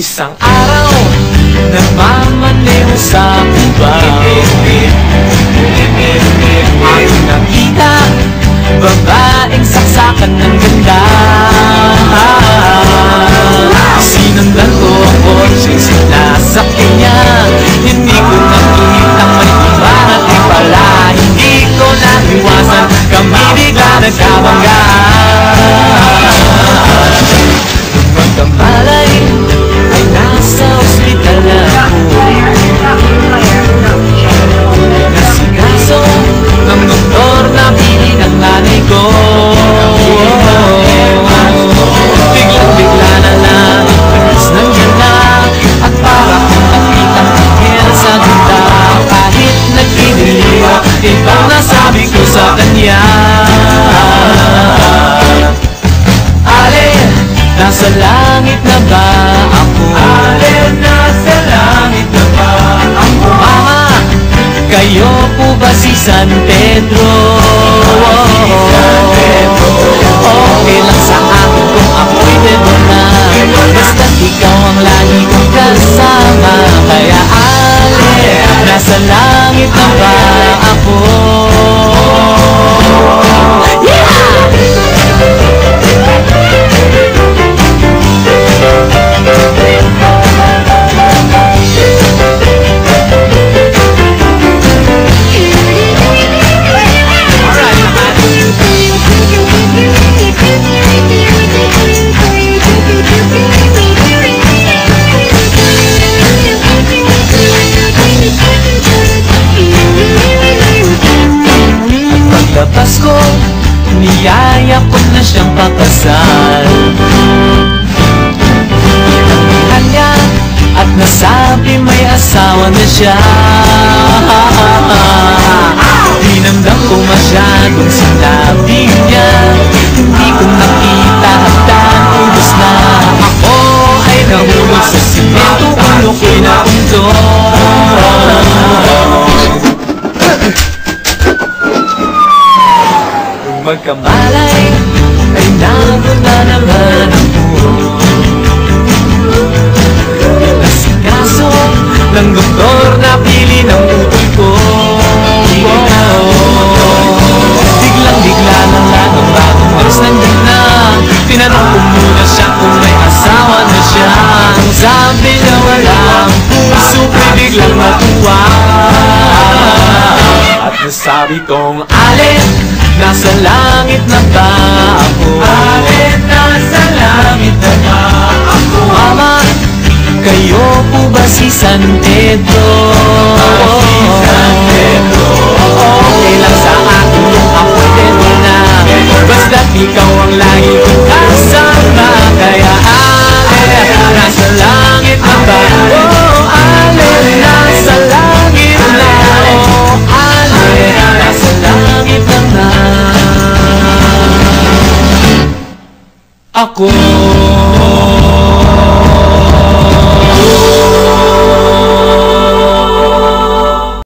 Isang araw, nagmamaneho sa Cubao. Aking nakita, babaeng saksakan ng ganda. Sinundan ko ang kotse, sinasakyan niya. Hindi ko nakitang may tumangat di pala. Hindi ko naiwasan, kami bigla nagkabanggaan. Nung magkamalay, ay nasa ospital na ako. Nasikaso ng doktor na pili ng nanay ko. Biglang-bigla na lang, nagis nandiyan na. At para kung nakitang tigil sa ganda. Kahit nagkiniliw, ibang nasabi ko sa kanya. Alin, nasa langit na ba ako? Alin, nasa langit na ba ako? Mama, kayo po ba si San Pedro? Okay lang sa akin kung ako'y dedo na. Basta't ikaw ang lagi kong kasama. Kaya alin, nasa langit na ba ako? Pagkabas ko, niyaya ko na siyang pakasal. Inabihan niya at nasabi may asawa na siya. Dinamdam ko masyadong sinabi niya. Hindi ko nakita hagdan, ubos na. Ako ay nahulog sa simento, ulo ko'y naundo. Magkamalay, ay nago na naman ako. Pinasikaso ng doktor na pili ng utol ko. Biglang-bigla na lang ang bagong oras nandiyan na. Tinanong ko muna siya kung may asawa na siya. Ang sabi niya walang puso, ko'y biglang natuwa. At nasabi kong alin, nasa langit na ba ako? Alin, nasa langit na ba ako? Mama, kayo po ba si San Pedro? Si San Pedro. Okay lang sa akin kung ako'y dedo na. Basta't ikaw ang lagi kong kasama. Kaya alin, nasa langit na ba? Oh, alin, nasa langit na. Oh, alin, nasa langit na. Ako